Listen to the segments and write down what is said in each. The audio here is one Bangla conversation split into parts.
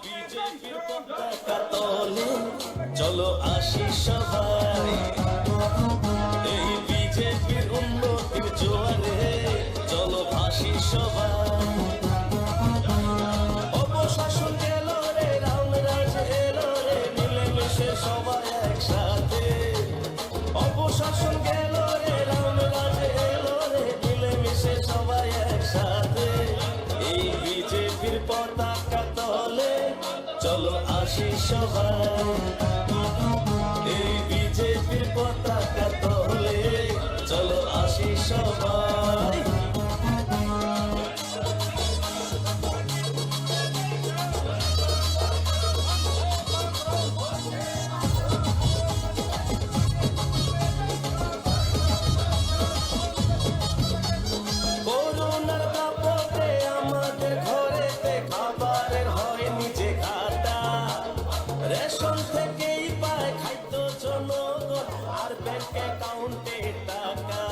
বিজেপির পতাকা তলে চলো আসি সবাই, এই বিজেপির উন্নতির জোয়ারে চলো ভাসি সবাই। অপশাসন গেল রে, রামরাজ এলো রে, মিলেমিশে সবাই একসাথে। অপশাসন গেল রে, রামরাজ এলো রে, মিলেমিশে সবাই একসাথে। এই বিজেপির পতাকা তলে চলো আসি সবাই, এই বিজেপির পতাকা তলে চলো আসি সবাই। করোনার দাপটে আমাদের ঘরেতে খাবারের হয়নি যে ঘাটা, রেশন থেকেই পায় খাদ্য জনগণ, আর ব্যাংক অ্যাকাউন্টে টাকা,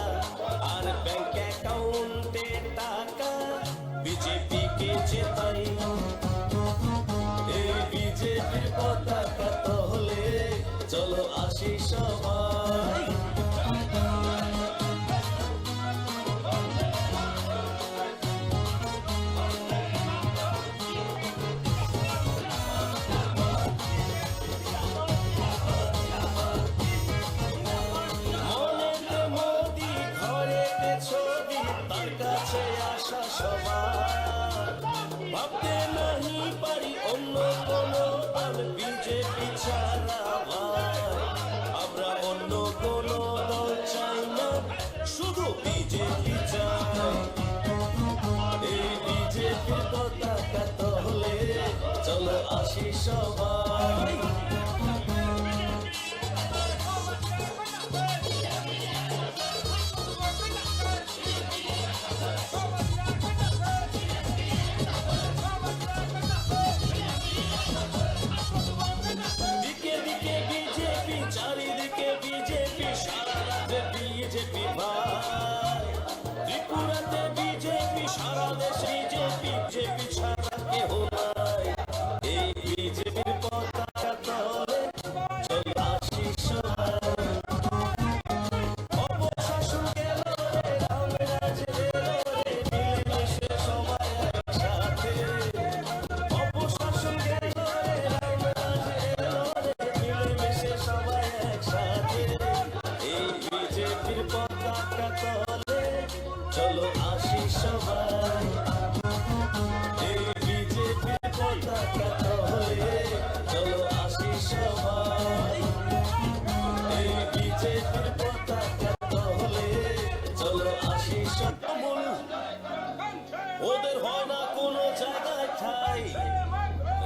আর ব্যাংক অ্যাকাউন্টে টাকা বিজেপিকে জেতাই। এই বিজেপির পতাকা তলে চলো আসি সবাই। মনেতে মোদি, ঘরেতে ছবি, তার কাছে আসা সবার, ভাবতে নাহি পারি অন্য কোনো দল বিজেপি ছাড়া ভাই। আমরা অন্য কোনো দল চাই না, শুধু বিজেপি চাই। এই বিজেপির পতাকা তলে চলো আসি সবাই। দিকে দিকে বিজেপি, চারিদিকে বিজেপি, সারা রাজ্যে বিজেপি ভাই। ত্রিপুরাতে বিজেপি, সারা দেশে বিজেপি, বিজেপি ছাড়া কেহ নাই। এই বিজেপির পতাকা তলে চলো আসি সবাই। অপশাসন গেল রে, রামরাজ এলো রে, মিলেমিশে সবাই একসাথে। অপশাসন গেল রে, রামরাজ এলো রে, মিলেমিশে সবাই একসাথে। এই বিজেপির পতাকা তলে চলো আসি সবাই, এই বিজেপির পতাকা তলে চলো আসি সবাই, এই বিজেপির পতাকা তলে চলো আসি সবাই। ওদের হয় না কোনো জায়গায় ঠাই,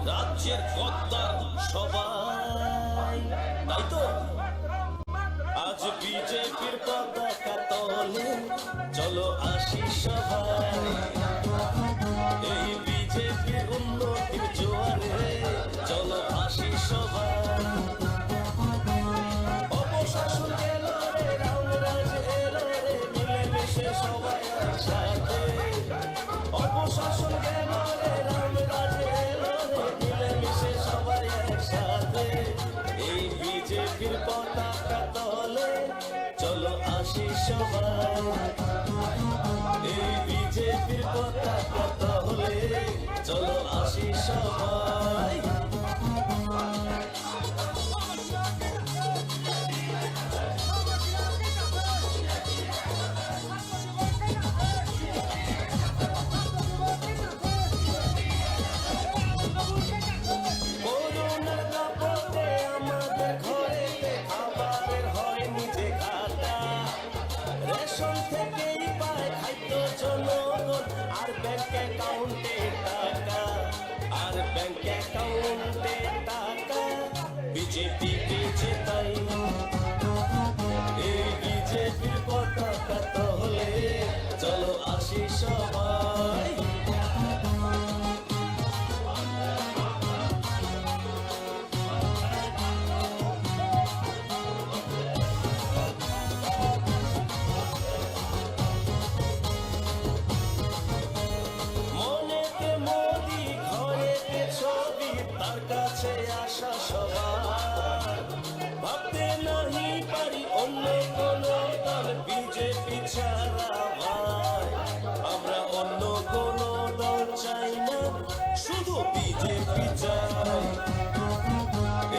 রাজ্যের গদ্দার সবাই, তাই তো আজ বিজেপির পতাকা তলে চলো আসি সবাই, এই বিজেপির উন্নতির জোয়ারে চলো আসি সবাই। অপশাসন গেল রে, রামরাজ এলো রে, মিলেমিশে সবাই একসাথে। অপশাসন গেল রে, রামরাজ এলো রে, মিলেমিশে সবাই একসাথে। এই বিজেপির পতাকা তলে চলো আসি সবাই, এই বিজেপির পতাকা তলে চলো আসি সবাই। করোনার দাপটে আমাদের ঘরেতে খাবারের হয়নি যে ঘাটা, রেশন থেকেই পায় খাদ্য জনগণ, আর ব্যাংক অ্যাকাউন্টে টাকা, আর ব্যাংক অ্যাকাউন্ট তোমার কাছে আসা সবার ভাবতে নাহি পারি অন্য কোন দল বিজেপি ছাড়া ভাই আমরা অন্য কোন দল চাই না শুধু বিজেপি চাই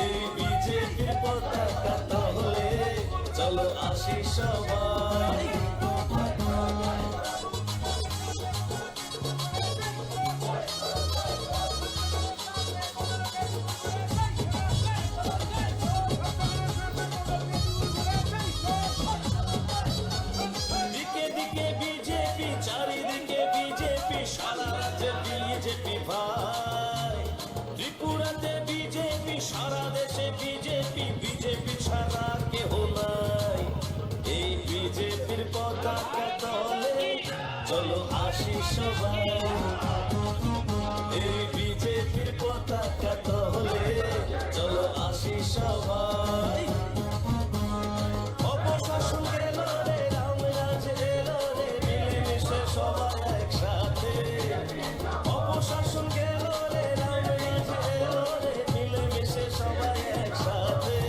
এই বিজেপির পতাকা তলে চলো আসি সবাই দিকে দিকে বিজেপি চারিদিকে বিজেপি সারা রাজ্যে বিজেপি ভাই ত্রিপুরাতে বিজেপি সারা দেশে বিজেপি বিজেপি ছাড়া কেহ নাই এই বিজেপির পতাকা তলে চলো আসি সবাই এই বিজেপির পতাকা তলে চলো আসি সবাই অপশাসন গেল রে রামরাজ এলো রে মিলেমিশে সবাই একসাথে অপশাসন গেল রে রামরাজ এলো রে মিলেমিশে সবাই একসাথে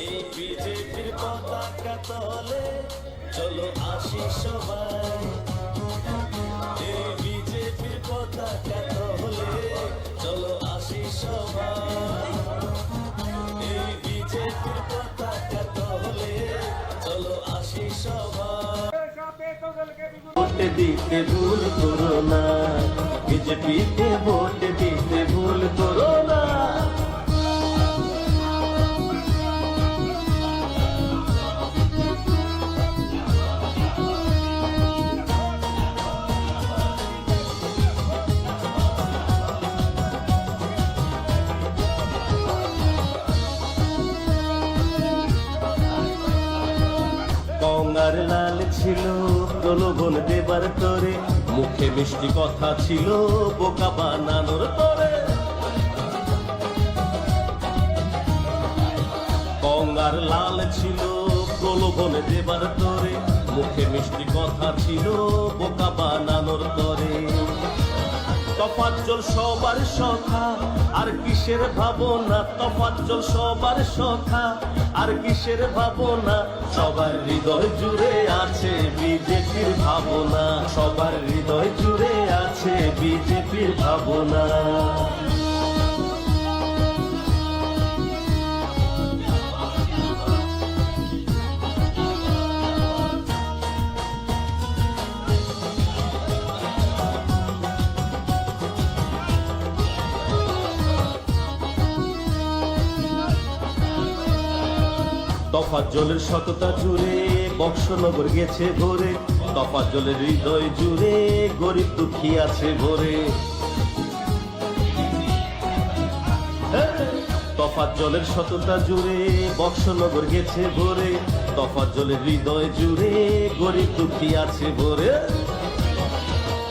এই বিজেপির পতাকা তলে চলো আসি সবাই এই বিজেপির পতাকা তলে চলো আসি সবাই এই বিজেপির পতাকা তলে চলো আসি সবাই ভোট দিতে ভুল করো না বিজেপিতে ভোট দিতে ভুল করো না গঙ্গার লাল ছিল প্রলোভন দেবার তরে মুখে মিষ্টি কথা ছিল বোকা বানানোর তরে গঙ্গার লাল ছিল প্রলোভন দেবার তরে মুখে মিষ্টি কথা ছিল বোকা বানানোর তরে তফাজ্জল সবার সখা আর কিসের ভাবনা তফাজ্জল সবার সখা আর কিসের ভাবনা সবার হৃদয় জুড়ে আছে বিজেপির ভাবনা সবার হৃদয় জুড়ে আছে বিজেপির ভাবনা তফাজ্জলের সততা জুড়ে বক্সনগর গেছে ভরে তফাজ্জলের হৃদয় জুড়ে গরিব দুঃখী আছে ভরে তফাজ্জলের সততা জুড়ে বক্সনগর গেছে ভরে তফাজ্জলের হৃদয় জুড়ে গরিব দুঃখী আছে ভরে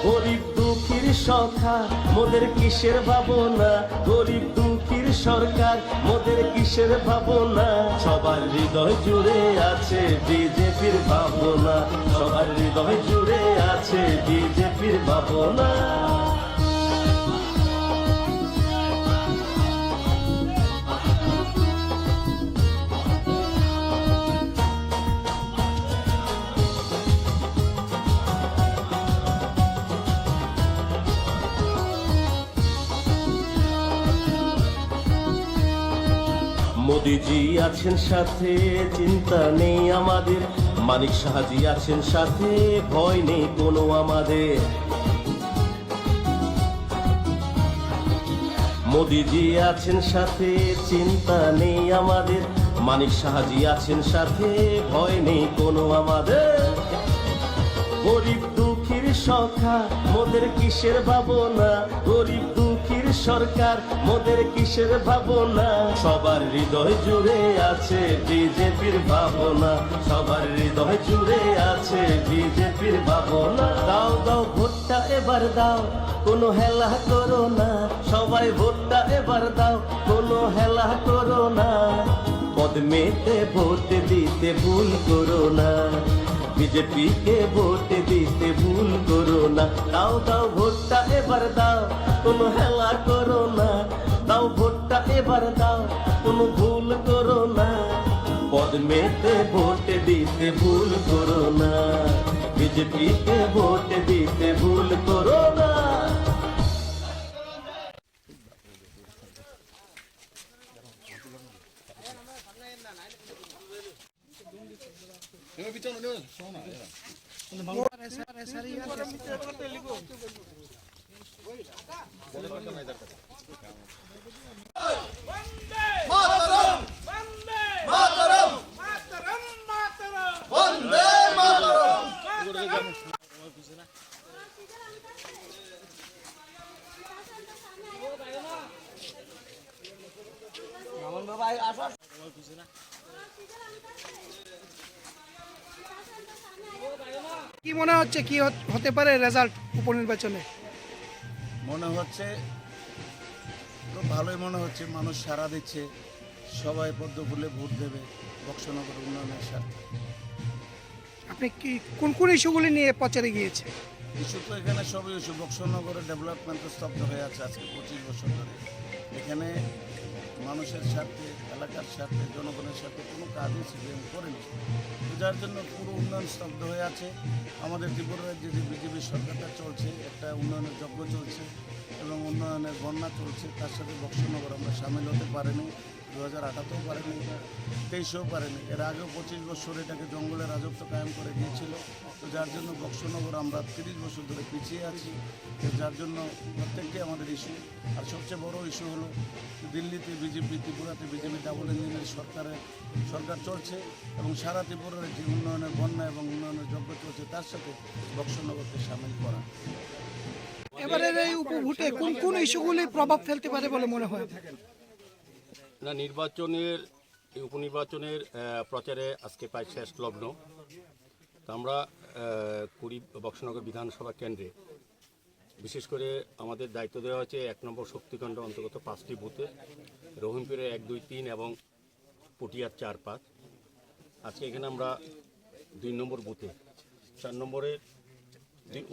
গরিব দুঃখীর সখা মোদের কিসের ভাবনা গরিব দুঃখীর সরকার মোদের কিসের ভাবনা সবার হৃদয় জুড়ে আছে বিজেপির ভাবনা সবার হৃদয় জুড়ে আছে বিজেপির ভাবনা মোদিজি আছেন সাথে চিন্তা নেই আমাদের মানিক সাহাজি আছেন সাথে ভয় নেই কোনো আমাদের মোদিজি আছেন সাথে চিন্তা নেই আমাদের মানিক সাহাজি আছেন সাথে ভয় নেই কোনো আমাদের গরিব দুঃখীর সখা মোদের কিসের ভাবনা গরিব দুঃখীর সরকার মোদের কিসের ভাবনা সবার হৃদয় জুড়ে আছে বিজেপির ভাবনা সবার হৃদয় জুড়ে আছে বিজেপির ভাবনা দাও দাও ভোটটা এবার দাও কোনো হেলা করো না সবাই ভোটটা এবার দাও কোনো হেলা করো না পদ্মেতে ভোট দিতে ভুল করো না বিজেপিকে ভোট দিতে ভুল করো না দাও দাও ভোটটা এবার দাও কোনো হেলা করো না দাও ভোট এবার দাও, কোনো ভুল করো না, পদ্মেতে ভোট দিতে ভুল করো না, বিজেপিতে ভোট দিতে ভুল করো না। কি মনে হচ্ছে কি হতে পারে রেজাল্ট উপনির্বাচনে? মনে হচ্ছে তো ভালোই মনে হচ্ছে, মানুষ সাড়া দিচ্ছে, সবাই পদ্ম ফুলে ভোট দেবে বক্সনগর উন্নয়নের স্বার্থে। আপনি কি কোন কোন ইস্যুগুলি নিয়ে প্রচারে গিয়েছে? ইস্যু তো এখানে সবই ইস্যু। বক্সনগরের ডেভেলপমেন্ট স্তব্ধ হয়ে আছে আজকে 25 বছর ধরে। এখানে মানুষের স্বার্থে, এলাকার স্বার্থে, জনগণের স্বার্থে কোনো কাজই সিপিএম করেনি, তো যার জন্য পুরো উন্নয়ন স্তব্ধ হয়ে আছে। আমাদের ত্রিপুরা রাজ্যে যে বিজেপি সরকারটা চলছে, একটা উন্নয়নের যজ্ঞ চলছে এবং উন্নয়নের বন্যা চলছে, তার সাথে বক্সনগর আমরা সামিল হতে পারিনি। 2018-তেও পারেনি, 23-এও পারেনি। এর আগেও 25 বছর এটাকে জঙ্গলের রাজত্ব কায়েম করে দিয়েছিল, তো যার জন্য বক্সনগর আমরা 30 বছর ধরে পিছিয়ে আছি, যার জন্য প্রত্যেকটি আমাদের ইস্যু। আর সবচেয়ে বড় ইস্যু হলো দিল্লিতে বিজেপি, ত্রিপুরাতে বিজেপি ডাবল ইঞ্জিনের সরকার চলছে এবং সারা ত্রিপুরার যে উন্নয়নের বন্যা এবং উন্নয়নের যজ্ঞ চলছে, তার সাথে বক্সনগরকে সামিল করা। এবারের এই উপভোটে কোন কোন ইস্যুগুলি প্রভাব ফেলতে পারে বলে মনে হয়? না, এই উপনির্বাচনের প্রচারে আজকে প্রায় শেষ লগ্ন। তো আমরা বক্সনগর বিধানসভা কেন্দ্রে বিশেষ করে আমাদের দায়িত্ব দেওয়া হয়েছে 1 নম্বর শক্তিখণ্ড অন্তর্গত 5টি বুথে, রহিমপুরে 1, 2, 3 এবং পটিয়ার 4, 5। আজকে এখানে আমরা 2 নম্বর বুথে 4 নম্বরের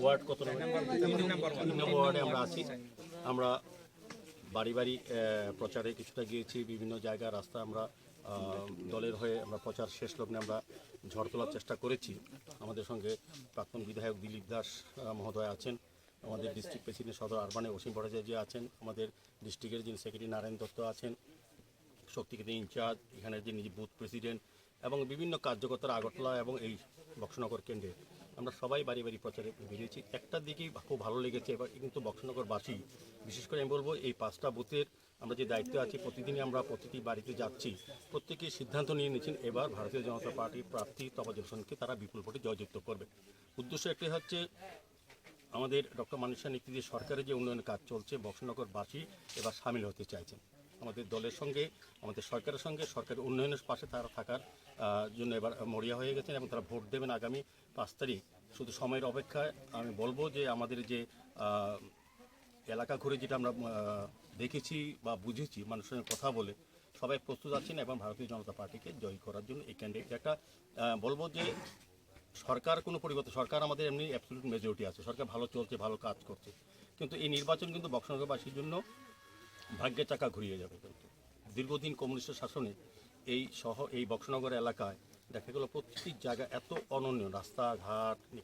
ওয়ার্ড কত নম্বর 3 নম্বর ওয়ার্ডে আমরা আছি। আমরা বাড়ি বাড়ি প্রচারে কিছুটা গিয়েছি, বিভিন্ন জায়গায় রাস্তা আমরা দলের হয়ে আমরা প্রচার শেষ লগ্নে আমরা ঝড় তোলার চেষ্টা করেছি। আমাদের সঙ্গে প্রাক্তন বিধায়ক দিলীপ দাস মহোদয় আছেন, আমাদের ডিস্ট্রিক্ট প্রেসিডেন্ট সদর আরবানে অসীম ভট্টাচার্য আছেন, আমাদের ডিস্ট্রিক্টের যিনি সেক্রেটারি নারায়ণ দত্ত আছেন, শক্তিকেন্দ্র ইনচার্জ, এখানের যে নিজে বুথ প্রেসিডেন্ট এবং বিভিন্ন কার্যকর্তারা আগরতলা এবং এই বক্সনগর কেন্দ্রে আমরা সবাই বাড়ি বাড়ি প্রচারে বেরিয়েছি। একটা দিকেই খুব ভালো লেগেছে, এবার কিন্তু বক্সনগরবাসী বিশেষ করে আমি বলবো এই 5টা বুথের আমরা যে দায়িত্বে আছি, প্রতিদিনই আমরা প্রতিটি বাড়িতে যাচ্ছি, প্রত্যেকেই সিদ্ধান্ত নিয়ে নিয়েছেন এবার ভারতীয় জনতা পার্টির প্রার্থী তপজিৎ হোসেনকে তারা বিপুল ভোটে জয়যুক্ত করবে। উদ্দেশ্য একটি হচ্ছে আমাদের ডক্টর মানিক সাহা নেতৃত্বে সরকারের যে উন্নয়নের কাজ চলছে, বক্সনগরবাসী এবার সামিল হতে চাইছেন আমাদের দলের সঙ্গে, আমাদের সরকারের সঙ্গে, সরকারের উন্নয়নের পাশে তারা থাকার জন্য এবার মরিয়া হয়ে গেছেন এবং তারা ভোট দেবেন আগামী 5 তারিখ। শুধু সময়ের অপেক্ষায়। আমি বলবো যে আমাদের যে এলাকা ঘুরে যেটা আমরা দেখেছি বা বুঝেছি, মানুষের সঙ্গে কথা বলে সবাই প্রস্তুত আছেন এবং ভারতীয় জনতা পার্টিকে জয় করার জন্য এই ক্যান্ডিডেট একটা বলবো যে সরকার কোনো পরিবর্তন, সরকার আমাদের এমনি অ্যাবসলিউট মেজরিটি আছে, সরকার ভালো চলছে, ভালো কাজ করছে, কিন্তু এই নির্বাচন কিন্তু বক্সনগরবাসীর জন্য ভাগ্যের চাকা ঘুরিয়ে যাবে। কিন্তু দীর্ঘদিন কমিউনিস্টের শাসনে এই বক্সনগর এলাকায় দেখা গেল প্রতিটি জায়গা এত অনন্য, রাস্তাঘাট